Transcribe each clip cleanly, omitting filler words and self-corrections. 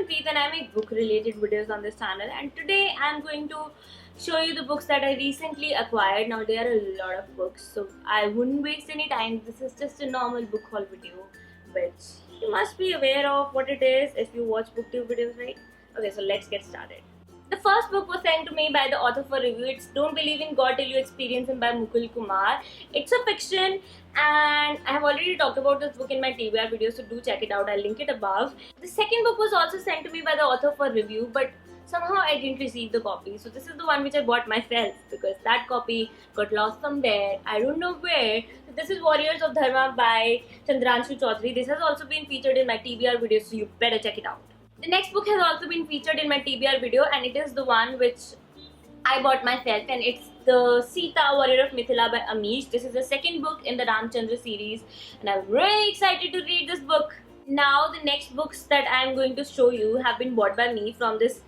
Preet and I make book related videos on this channel, and today I'm going to show you the books that I recently acquired. Now there are a lot of books, so I wouldn't waste any time. This is just a normal book haul video, which you must be aware of what it is if you watch booktube videos, right? Okay, so let's get started. The first book was sent to me by the author for review. It's Don't Believe in God Till You Experience Him by Mukul Kumar. It's a fiction, and I have already talked about this book in my TBR video, so do check it out. I'll link it above. The second book was also sent to me by the author for review, but somehow I didn't receive the copy. So this is the one which I bought myself because that copy got lost somewhere. I don't know where. So this is Warriors of Dharma by Chandranshu Chaudhary. This has also been featured in my TBR video, so you better check it out. The next book has also been featured in my TBR video, and it is the one which I bought myself, and it's the Sita Warrior of Mithila by Amish. This is the second book in the Ramchandra series, and I'm really excited to read this book. Now the next books that I'm going to show you have been bought by me from this,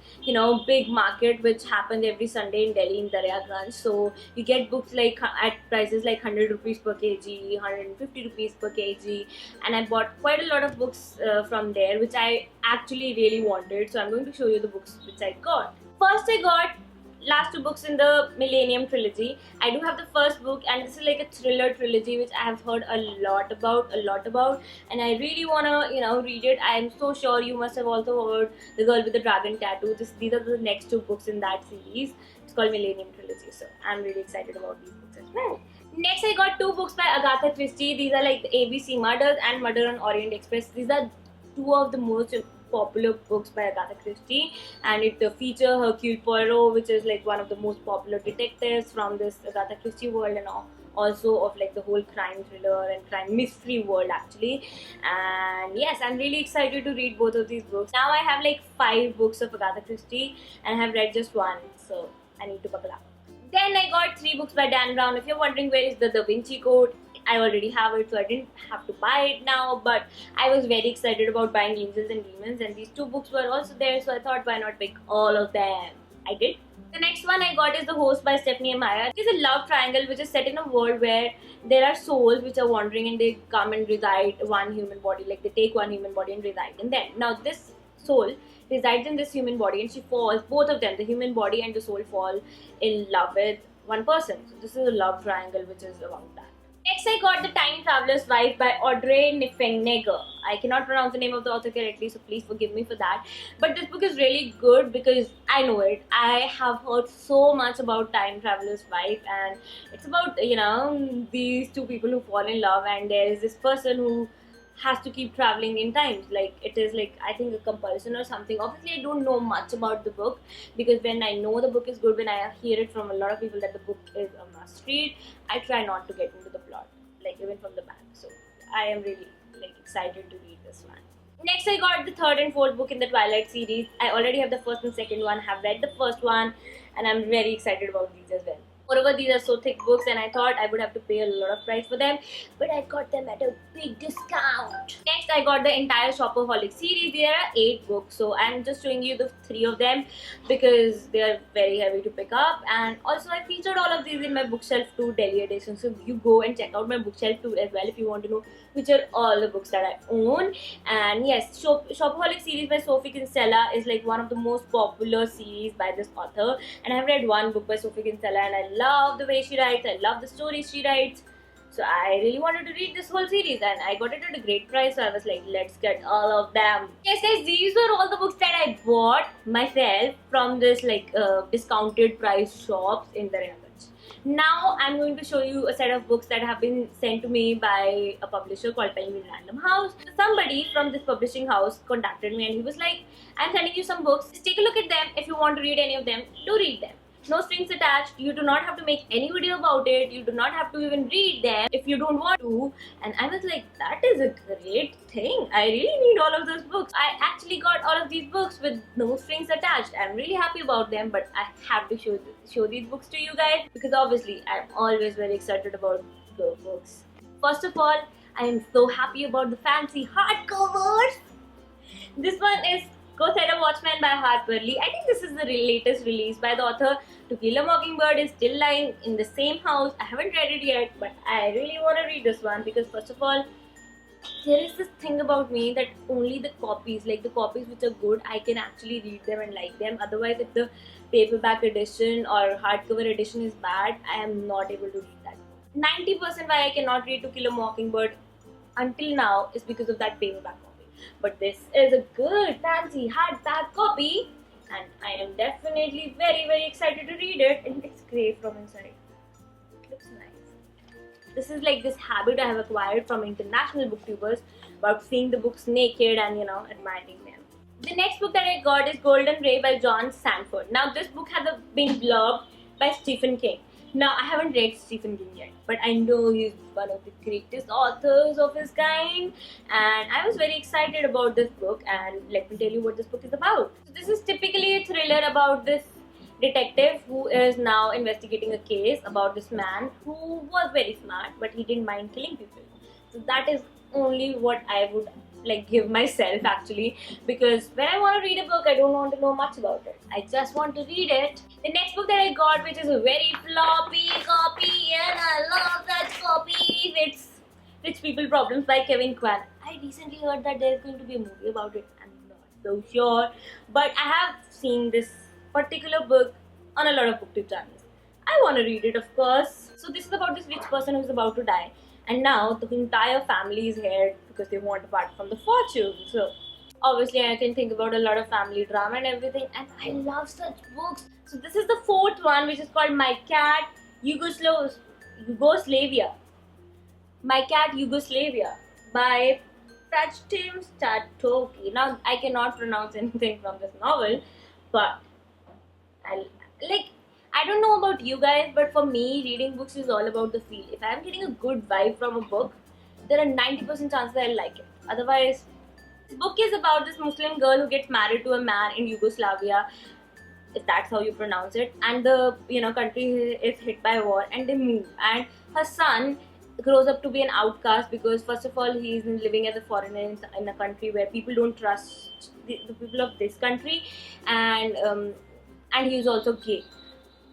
big market which happens every Sunday in Delhi in Daryaganj. So you get books like at prices like 100 rupees per kg, 150 rupees per kg, and I bought quite a lot of books from there which I actually really wanted. So I'm going to show you the books which I got. First I got last two books in the Millennium trilogy. I do have the first book, and this is like a thriller trilogy which I have heard a lot about, and I really wanna read it. I am so sure you must have also heard The Girl with the Dragon Tattoo. These are the next two books in that series. It's called Millennium trilogy, so I'm really excited about these books as well. Next I got two books by Agatha Christie. These are like the ABC Murders and Murder on Orient Express. These are two of the most popular books by Agatha Christie, and it feature Hercule Poirot, which is like one of the most popular detectives from this Agatha Christie world, and also of like the whole crime thriller and crime mystery world actually. And yes, I'm really excited to read both of these books. Now I have like 5 books of Agatha Christie and I have read just one, so I need to buckle up. Then I got 3 books by Dan Brown. If you're wondering where is the Da Vinci Code, I already have it, so I didn't have to buy it now, but I was very excited about buying Angels and Demons, and these 2 books were also there, so I thought why not pick all of them. I did. The next one I got is The Host by Stephanie Meyer. It is a love triangle which is set in a world where there are souls which are wandering and they come and reside one human body, like they take one human body and reside in them. Now this soul resides in this human body and she falls, both of them, the human body and the soul, fall in love with one person. So this is a love triangle which is about that. Next I got The Time Traveler's Wife by Audrey Niffenegger. I cannot pronounce the name of the author correctly, so please forgive me for that. But this book is really good because I know it. I have heard so much about Time Traveler's Wife, and it's about, these two people who fall in love, and there is this person who has to keep traveling in times. Like it is like, I think, a compulsion or something. Obviously I don't know much about the book, because when I know the book is good, when I hear it from a lot of people that the book is a must read, I try not to get into the plot, like even from the back. So I am really excited to read this one. Next I got the 3rd and 4th book in the Twilight series. I already have the 1st and 2nd one, have read the 1st one, and I'm very excited about these as well. Moreover, these are so thick books and I thought I would have to pay a lot of price for them, but I got them at a big discount. Next, I got the entire Shopaholic series. There are 8 books, so I'm just showing you the 3 of them because they are very heavy to pick up. And also, I featured all of these in my Bookshelf 2 Delhi edition, so you go and check out my Bookshelf 2 as well if you want to know which are all the books that I own. And yes, Shopaholic series by Sophie Kinsella is like one of the most popular series by this author, and I've read one book by Sophie Kinsella and I love the way she writes, I love the stories she writes. So I really wanted to read this whole series and I got it at a great price, so I was like, let's get all of them. Yes guys, these were all the books that I bought myself from this discounted price shops in Daryaganj. Now I'm going to show you a set of books that have been sent to me by a publisher called Penguin Random House. Somebody from this publishing house contacted me and he was like, I'm sending you some books, just take a look at them. If you want to read any of them, do read them. No strings attached. You do not have to make any video about it. You do not have to even read them if you don't want to. And I was like, that is a great thing. I really need all of those books. I actually got all of these books with no strings attached. I'm really happy about them, but I have to show these books to you guys because obviously I'm always very excited about the books. First of all, I am so happy about the fancy hardcovers. This one is Go Set a Watchman by Harper Lee. I think this is the latest release by the author. To Kill a Mockingbird is still lying in the same house. I haven't read it yet, but I really want to read this one because first of all, there is this thing about me that only the copies, like the copies which are good, I can actually read them and like them. Otherwise, if the paperback edition or hardcover edition is bad, I am not able to read that. 90% why I cannot read To Kill a Mockingbird until now is because of that paperback copy. But this is a good fancy hardback copy, and I am definitely very excited to read it. And it's great from inside. It looks nice. This is like this habit I have acquired from international booktubers about seeing the books naked and admiring them. The next book that I got is Golden Ray by John Sanford. Now this book has been blogged by Stephen King. Now I haven't read Stephen King yet, but I know he's one of the greatest authors of his kind, and I was very excited about this book. And let me tell you what this book is about. So this is typically a thriller about this detective who is now investigating a case about this man who was very smart, but he didn't mind killing people. So that is only what I would like give myself actually, because when I want to read a book, I don't want to know much about it. I just want to read it. The next book that I got, which is a very floppy copy, and I love that copy. It's Rich People Problems by Kevin Kwan. I recently heard that there's going to be a movie about it. I'm not so sure, but I have seen this particular book on a lot of booktube channels. I want to read it, of course. So this is about this rich person who's about to die, and now the entire family is here because they want a part from the fortune. So obviously I can think about a lot of family drama and everything, and I love such books. So this is the fourth one, which is called My Cat Yugoslavia. My Cat Yugoslavia by Prachtim Statoki. Now I cannot pronounce anything from this novel, but I don't know about you guys, but for me, reading books is all about the feel. If I'm getting a good vibe from a book, there are 90% chances I'll like it. Otherwise, this book is about this Muslim girl who gets married to a man in Yugoslavia, if that's how you pronounce it, and the country is hit by war, and they move, and her son grows up to be an outcast because first of all he's living as a foreigner in a country where people don't trust the people of this country, and he's also gay.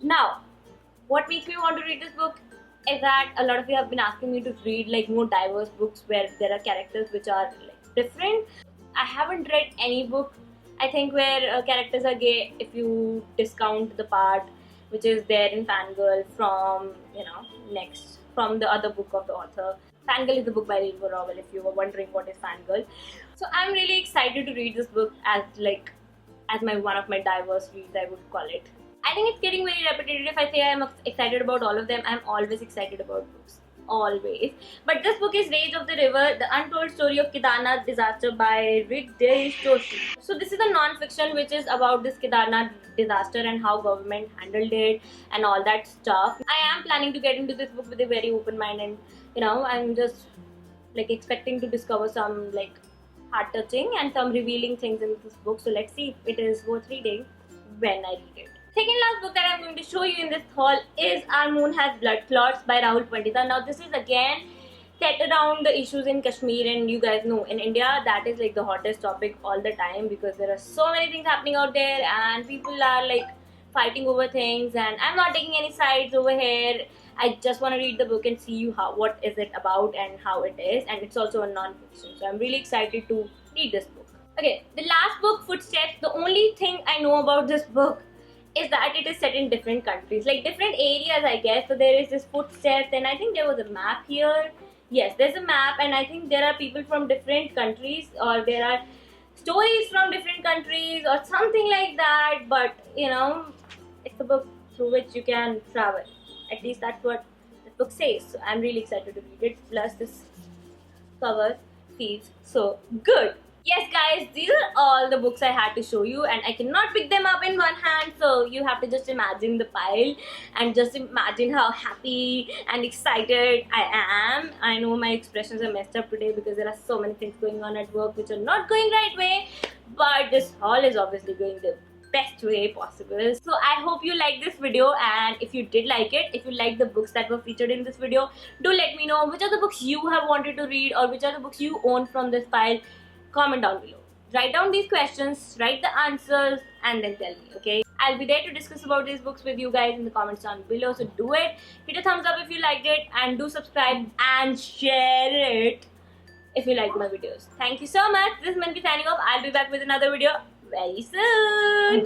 Now, what makes me want to read this book is that a lot of you have been asking me to read like more diverse books where there are characters which are like different. I haven't read any book, I think, where characters are gay if you discount the part which is there in Fangirl from from the other book of the author. Fangirl is the book by Rainbow Rowell, if you were wondering what is Fangirl. So I'm really excited to read this book as one of my diverse reads, I would call it. I think it's getting very repetitive if I say I'm excited about all of them. I'm always excited about books. Always. But this book is Rage of the River, The Untold Story of Kedarnath Disaster by Hriday Joshi. So this is a non-fiction which is about this Kedarnath disaster and how government handled it and all that stuff. I am planning to get into this book with a very open mind, and I'm just expecting to discover some heart-touching and some revealing things in this book. So let's see if it is worth reading when I read it. Second last book that I'm going to show you in this haul is Our Moon Has Blood Clots by Rahul Pandita. Now this is again set around the issues in Kashmir, and you guys know in India that is the hottest topic all the time because there are so many things happening out there and people are fighting over things, and I'm not taking any sides over here. I just want to read the book and see what is it about and how it is, and it's also a non-fiction, so I'm really excited to read this book. Okay, the last book, Footsteps. The only thing I know about this book is that it is set in different countries, different areas, I guess. So there is this Footsteps, and I think there was a map here. Yes, there's a map, and I think there are people from different countries, or there are stories from different countries, or something like that. But it's a book through which you can travel. At least that's what the book says. So I'm really excited to read it. Plus, this cover feels so good. Yes guys, these are all the books I had to show you, and I cannot pick them up in one hand, so you have to just imagine the pile and just imagine how happy and excited I am. I know my expressions are messed up today because there are so many things going on at work which are not going right way, but this haul is obviously going the best way possible. So I hope you like this video, and if you did like it, if you like the books that were featured in this video, do let me know which are the books you have wanted to read or which are the books you own from this pile. Comment down below. Write down these questions, write the answers, and then tell me, okay? I'll be there to discuss about these books with you guys in the comments down below, so do it. Hit a thumbs up if you liked it, and do subscribe and share it if you like my videos. Thank you so much. This is Manvi signing off. I'll be back with another video very soon.